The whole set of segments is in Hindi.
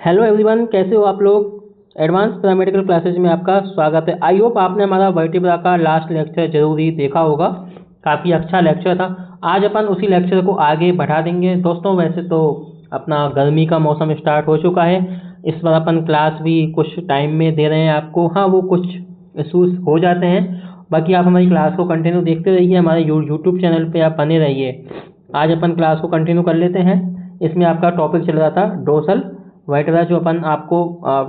हेलो एवरीवन, कैसे हो आप लोग। एडवांस पैरामेडिकल क्लासेज में आपका स्वागत है। आई होप आपने हमारा वर्टिब्रा का लास्ट लेक्चर जरूर ही देखा होगा। काफ़ी अच्छा लेक्चर था। आज अपन उसी लेक्चर को आगे बढ़ा देंगे। दोस्तों वैसे तो अपना गर्मी का मौसम स्टार्ट हो चुका है। इस बार अपन क्लास भी कुछ टाइम में दे रहे हैं आपको। हाँ, वो कुछ इशूज़ हो जाते हैं। बाकी आप हमारी क्लास को कंटिन्यू देखते रहिए, हमारे यूट्यूब चैनल पर आप बने रहिए। आज अपन क्लास को कंटिन्यू कर लेते हैं। इसमें आपका टॉपिक चल रहा था डोर्सल वर्टिब्रा, जो अपन आपको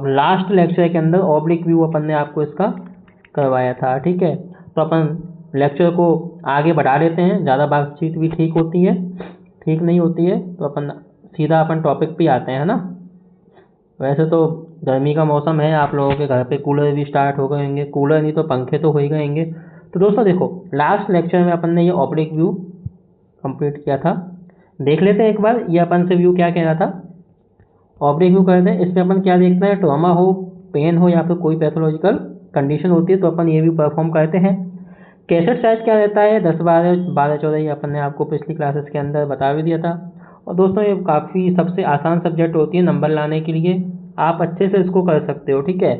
लास्ट लेक्चर के अंदर ऑब्लिक व्यू अपन ने आपको इसका करवाया था। ठीक है, तो अपन लेक्चर को आगे बढ़ा लेते हैं। ज़्यादा बातचीत भी ठीक होती है, ठीक नहीं होती है, तो अपन सीधा अपन टॉपिक पे आते हैं ना। वैसे तो गर्मी का मौसम है, आप लोगों के घर पे कूलर भी स्टार्ट हो गए होंगे। कूलर नहीं तो पंखे तो हो ही गए होंगे। तो दोस्तों देखो, लास्ट लेक्चर में अपन ने ये ऑब्लिक व्यू कंप्लीट किया था। देख लेते हैं एक बार ये अपन से व्यू क्या कह रहा था। ऑब्लिक व्यू करते हैं, इसमें अपन क्या देखते हैं, ट्रॉमा हो, पेन हो या फिर कोई पैथोलॉजिकल कंडीशन होती है तो अपन ये भी परफॉर्म करते हैं। कैसेट साइज क्या रहता है, 10, 12, 12, 14, ये अपन ने आपको पिछली क्लासेस के अंदर बता भी दिया था। और दोस्तों ये काफ़ी सबसे आसान सब्जेक्ट होती है नंबर लाने के लिए, आप अच्छे से इसको कर सकते हो। ठीक है,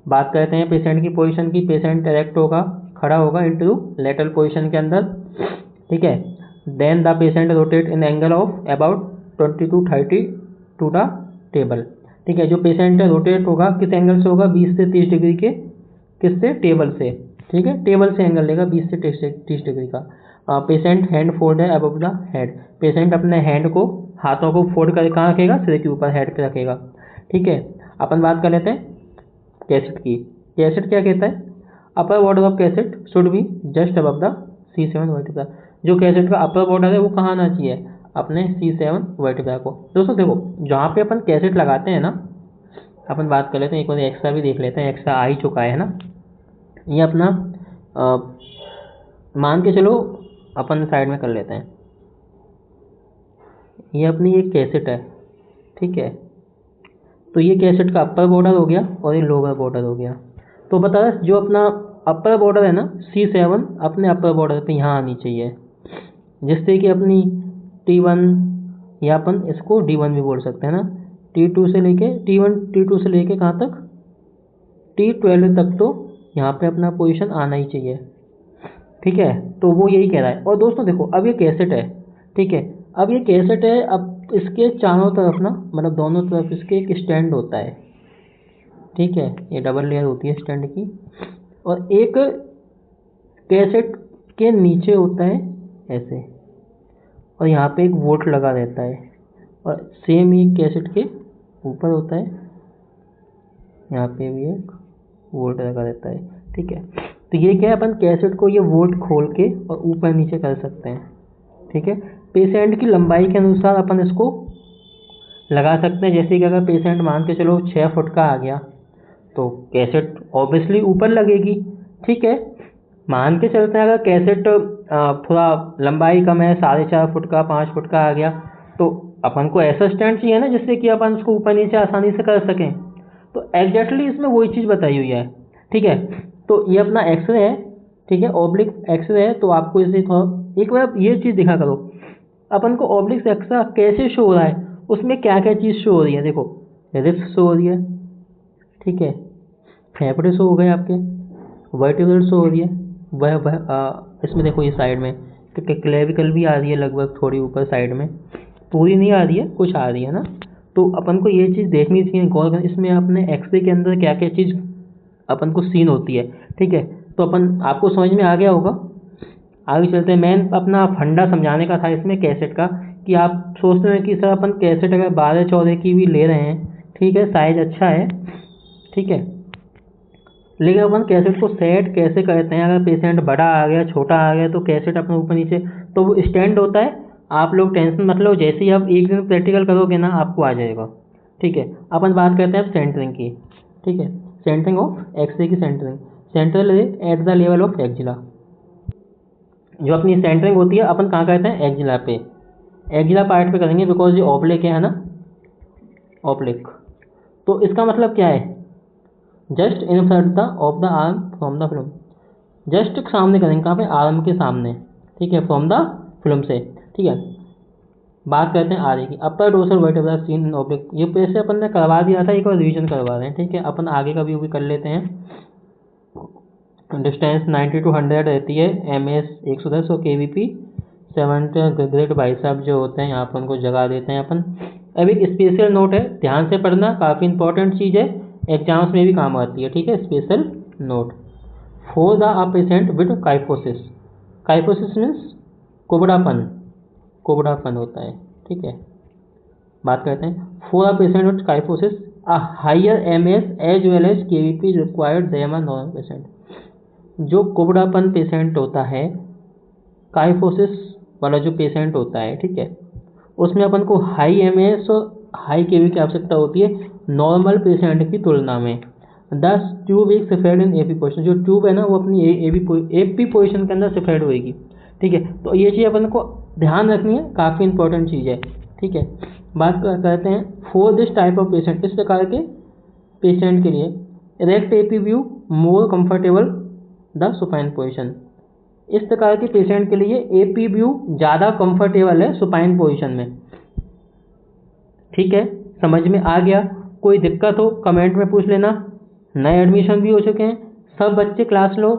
बात करते हैं पेशेंट की पोजीशन की। पेशेंट एरेक्ट होगा, खड़ा होगा इंटू लेटरल पोजीशन के अंदर। ठीक है, then the patient rotate in angle of about 20 to 30 to the table. ठीक है, जो पेशेंट है रोटेट होगा किस एंगल से होगा, 20 से 30 डिग्री के, किससे, टेबल से। ठीक है, टेबल से एंगल लेगा 20 से 30 डिग्री का। पेशेंट हैंड फोल्ड है अबव द हेड। पेशेंट अपने हैंड को, हाथों को फोल्ड कर कहाँ रखेगा, सिर के ऊपर, हेड पे रखेगा। ठीक है, अपन बात कर लेते हैं कैसेट की। कैसेट क्या कहता है, upper border of cassette should be just above the C7 vertebra. जो कैसेट का अपर बॉर्डर है वो कहाँ आना चाहिए, अपने C7 वर्टिब्रा को। दोस्तों देखो, जहाँ पे अपन कैसेट लगाते हैं ना, अपन बात कर लेते हैं एक बार एक्स्ट्रा भी देख लेते हैं। एक्स्ट्रा आ ही चुका है ना, ये अपना मान के चलो, अपन साइड में कर लेते हैं। ये अपनी एक कैसेट है। ठीक है, तो ये कैसेट का अपर बॉर्डर हो गया और ये लोअर बॉर्डर हो गया। तो बता, जो अपना अपर बॉर्डर है ना C7, अपने अपर बॉर्डर पे यहाँ आनी चाहिए, जिससे कि अपनी T1, या अपन इसको D1 भी बोल सकते हैं ना। T2 से लेके T1, T2 से लेके कहाँ तक, T12 तक तो यहाँ पे अपना पोजीशन आना ही चाहिए। ठीक है, तो वो यही कह रहा है। और दोस्तों देखो, अब ये कैसेट है। ठीक है, अब ये कैसेट है, अब इसके चारों तरफ ना, मतलब दोनों तरफ इसके एक स्टैंड होता है। ठीक है, ये डबल लेयर होती है स्टैंड की। और एक कैसेट के नीचे होता है ऐसे, और यहाँ पे एक वोल्ट लगा रहता है। और सेम ही कैसेट के ऊपर होता है, यहाँ पे भी एक वोल्ट लगा रहता है। ठीक है, तो ये क्या है, अपन कैसेट को ये वोल्ट खोल के और ऊपर नीचे कर सकते हैं। ठीक है, पेशेंट की लंबाई के अनुसार अपन इसको लगा सकते हैं। जैसे कि अगर पेशेंट मान के चलो 6 फुट का आ गया तो कैसेट ऑब्वियसली ऊपर लगेगी। ठीक है, मान के चलते हैं अगर कैसेट थोड़ा लंबाई कम है, 4.5 फुट का, 5 फुट का आ गया, तो अपन को ऐसा स्टैंड चाहिए ना जिससे कि अपन उसको ऊपर नीचे आसानी से कर सकें। तो एग्जैक्टली इसमें वही चीज़ बताई हुई है। ठीक है, तो ये अपना एक्सरे है। ठीक है, ऑब्लिक एक्सरे है, तो आपको इसे थोड़ा एक बार ये चीज़ दिखा करो, अपन को ऑब्लिक एक्सरा कैसे शो हो रहा है, उसमें क्या क्या चीज़ शो हो रही है। देखो, रिब्स शो हो रही है। ठीक है, फेफड़े शो हो गए आपके, वर्टिब्रल शो हो रही है। इसमें देखो ये साइड में क्लेविकल भी आ रही है, लगभग थोड़ी ऊपर साइड में, पूरी नहीं आ रही है, कुछ आ रही है ना। तो अपन को ये चीज़ देखनी चाहिए गौर कर, इसमें अपने एक्सरे के अंदर क्या क्या चीज़ अपन को सीन होती है। ठीक है, तो अपन आपको समझ में आ गया होगा। आगे चलते हैं। मेन अपना फंडा समझाने का था इसमें कैसेट का, कि आप सोचते हैं कि सर अपन कैसेट अगर 12-14 की भी ले रहे हैं, ठीक है, साइज अच्छा है, ठीक है, लेकिन अपन कैसेट को सेट कैसे करते हैं। अगर पेशेंट बड़ा आ गया, छोटा आ गया, तो कैसेट अपने ऊपर नीचे, तो वो स्टैंड होता है। आप लोग टेंशन मत लो, जैसे ही आप एक दिन प्रैक्टिकल करोगे ना, आपको आ जाएगा। ठीक है, अपन बात करते हैं अब सेंटरिंग की। ठीक है, सेंटरिंग ऑफ एक्सरे की। Centering, central at the level of axilla. जो अपनी सेंटरिंग होती है अपन कहाँ करते हैं, एक्जिला पे, एक्जिला पार्ट पे करेंगे, बिकॉज ये ऑब्लिक है ना, ऑब्लिक। तो इसका मतलब क्या है, just in front the of the arm from the film. Just सामने करेंगे, कहाँ पे, आर्म के सामने। ठीक है, फ्रॉम द फिल्म से। ठीक है, बात करते हैं आगे की, upper dorsal vertebra seen in oblique. ये पैसे अपन ने करवा दिया था, एक बार रिवीजन करवा रहे हैं, ठीक है। अपन आगे का व्यू भी कर लेते हैं। डिस्टेंस 90 to 100 रहती है, MS 110 और KVP 70। ग्रेड भाई साहब जो होते हैं यहाँ पर उनको जगा देते हैं अपन। अब एक स्पेशल नोट है, ध्यान से पढ़ना, काफ़ी इंपॉर्टेंट चीज़ है, एग्जाम्स में भी काम आती है, ठीक है। Special note, for the patient with kyphosis. Kyphosis means कुबड़ापन, कुबड़ापन होता है, ठीक है। बात करते हैं, for a patient with kyphosis a higher MS as well as KVP required them a normal patient. जो कुबड़ापन पेशेंट होता है, काइफोसिस वाला जो पेशेंट होता है, ठीक है, उसमें अपन को हाई MS और हाई KV की आवश्यकता होती है नॉर्मल पेशेंट की तुलना में। 10 ट्यूब एक सेफेड इन AP पोजिशन, जो ट्यूब है ना वो अपनी AP पोजिशन के अंदर सेफेड होएगी, ठीक है। तो ये चीज़ अपन को ध्यान रखनी है, काफ़ी इंपॉर्टेंट चीज़ है, ठीक है। बात करते हैं, for this type of patient, इस प्रकार के पेशेंट के लिए erect AP view more comfortable the supine position. इस प्रकार के पेशेंट के लिए AP व्यू ज़्यादा कंफर्टेबल है सुपाइन पोजिशन में, ठीक है। समझ में आ गया? कोई दिक्कत हो कमेंट में पूछ लेना। नए एडमिशन भी हो चुके हैं, सब बच्चे क्लास लो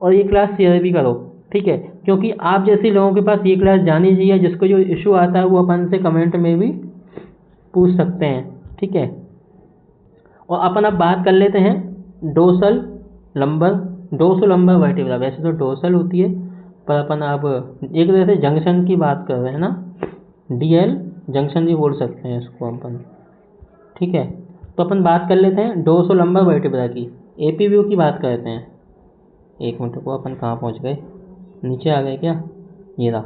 और ये क्लास शेयर भी करो, ठीक है, क्योंकि आप जैसे लोगों के पास ये क्लास जानी चाहिए, जिसको जो इशू आता है वो अपन से कमेंट में भी पूछ सकते हैं, ठीक है। और अपन अब बात कर लेते हैं dorsal lumbar, dorsal lumbar vertebra. वैसे तो डोर्सल होती है, पर अपन अब एक तरह से जंक्शन की बात कर रहे हैं ना, DL जंक्शन भी बोल सकते हैं इसको अपन, ठीक है। तो अपन बात कर लेते हैं डोर्सल लंबर वर्टिब्रा की, AP व्यू की बात करते हैं। एक मिनट को, अपन कहाँ पहुँच गए, नीचे आ गए क्या? ये रहा।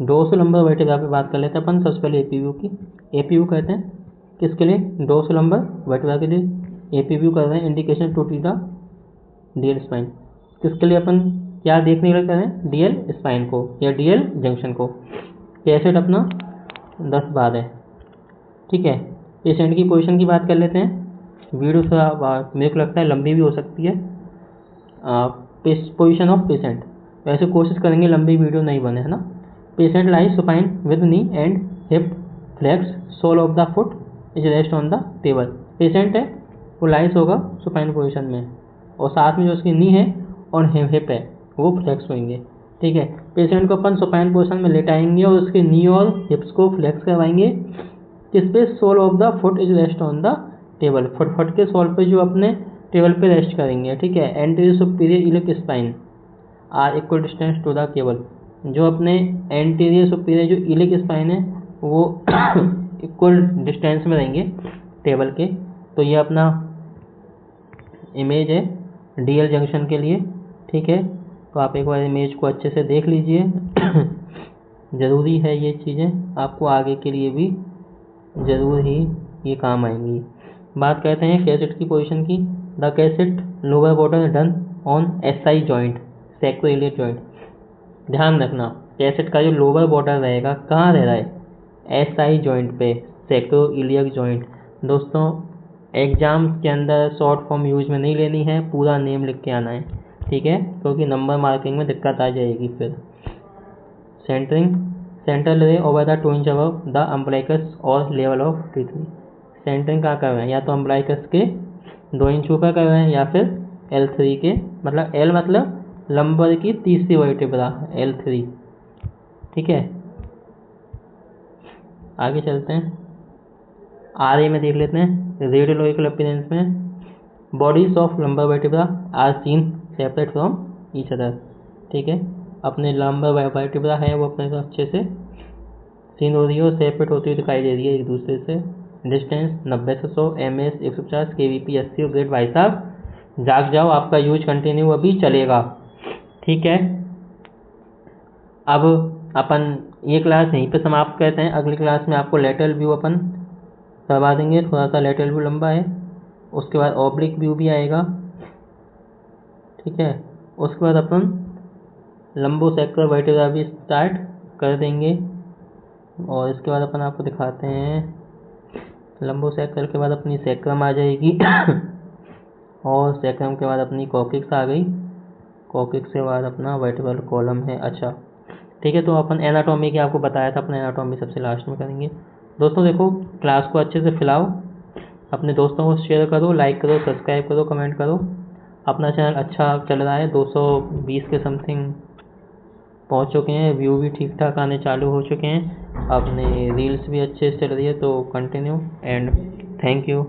डोर्सल लंबर वर्टिब्रा पे बात कर लेते हैं अपन सबसे पहले AP व्यू की। AP व्यू कहते हैं किसके लिए? डोर्सल लंबर वर्टिब्रा के लिए AP व्यू कर रहे हैं, indication to T the DL spine. किसके लिए अपन क्या देखने के लिए कर रहे हैं? DL स्पाइन को या DL जंक्शन को। कैसेट अपना 10 बार है, ठीक है। पेशेंट की पोजीशन की बात कर लेते हैं। वीडियो थोड़ा मेरे को लगता है लंबी भी हो सकती है। पोजीशन ऑफ पेशेंट, वैसे कोशिश करेंगे लंबी वीडियो नहीं बने, है ना। Patient lies supine with knee and hip flex, sole of the foot is rest on the table. Patient है वो लाइज होगा सुपाइन पोजीशन में, और साथ में जो उसकी नी है और हिप है वो फ्लेक्स होंगे, ठीक है। पेशेंट को अपन सुपाइन पोजीशन में लेटाएंगे और उसके नी और हिप्स को फ्लेक्स करवाएंगे। किस पे? Sole of the foot is rest on the table. Foot के सोल पे जो अपने टेबल पे रेस्ट करेंगे, ठीक है। Anterior superior iliac spine are equal distance to the table. जो अपने एंटीरियर सुपीरियर जो इलिक स्पाइन है वो इक्वल डिस्टेंस में रहेंगे टेबल के। तो ये अपना इमेज है DL जंक्शन के लिए, ठीक है। तो आप एक बार इमेज को अच्छे से देख लीजिए। ज़रूरी है ये चीज़ें, आपको आगे के लिए भी ज़रूर ही ये काम आएंगी। बात करते हैं कैसेट की पोजीशन की। The cassette lower border done on SI joint, sacroiliac joint. ध्यान रखना, कैसेट का जो लोअर बॉर्डर रहेगा कहाँ रह रहा है? SI जॉइंट पे, सैक्रोइलियक जॉइंट। दोस्तों एग्जाम्स के अंदर शॉर्ट फॉर्म यूज में नहीं लेनी है, पूरा नेम लिख के आना है, ठीक है, क्योंकि नंबर मार्किंग में दिक्कत आ जाएगी फिर। सेंटरिंग, सेंट्रल रे over the 2 inch above the umbilicus और लेवल ऑफ T3। सेंटरिंग कहाँ कर रहे हैं? या तो अम्बलाइकस के 2 इंच ऊपर कर रहे हैं या फिर L3 के, मतलब L मतलब लंबर की तीसरी वर्टिब्रा L3, ठीक है। आगे चलते हैं, RA में देख लेते हैं। रेडियोलॉजिकल अपीयरेंस में bodies of lumbar vertebra are seen separate from each other, ठीक है। अपने लंबर वर्टिब्रा है वो अपने अच्छे से सीन हो रही है और सेपरेट होती हुई दिखाई दे रही है एक दूसरे से। डिस्टेंस 90 से 100, MS 150, KVP 80 और ग्रेड भाई साहब जाग जाओ, आपका यूज कंटिन्यू अभी चलेगा, ठीक है। अब अपन ये क्लास यहीं पे समाप्त करते हैं। अगली क्लास में आपको लेटरल व्यू अपन करवा देंगे, थोड़ा सा लेटरल व्यू लंबा है। उसके बाद ऑब्लिक व्यू भी आएगा, ठीक है। उसके बाद अपन लंबोसेक्युलर वर्टिब्रा भी स्टार्ट कर देंगे, और इसके बाद अपन आपको दिखाते हैं लंबोसेक्युलर के बाद अपनी सैक्रम आ जाएगी और सैक्रम के बाद अपनी कॉकिक्स आ गई, कॉकिक्स के बाद अपना वर्टिब्रल कॉलम है। अच्छा ठीक है। तो अपन एनाटॉमी की आपको बताया था, अपना एनाटॉमी सबसे लास्ट में करेंगे। दोस्तों देखो, क्लास को अच्छे से फैलाओ, अपने दोस्तों को शेयर करो, लाइक करो, सब्सक्राइब करो, कमेंट करो। अपना चैनल अच्छा चल रहा है, 220 के समथिंग पहुंच चुके हैं, व्यू भी ठीक ठाक आने चालू हो चुके हैं, अपने रील्स भी अच्छे से चल रही है। तो कंटिन्यू एंड थैंक यू।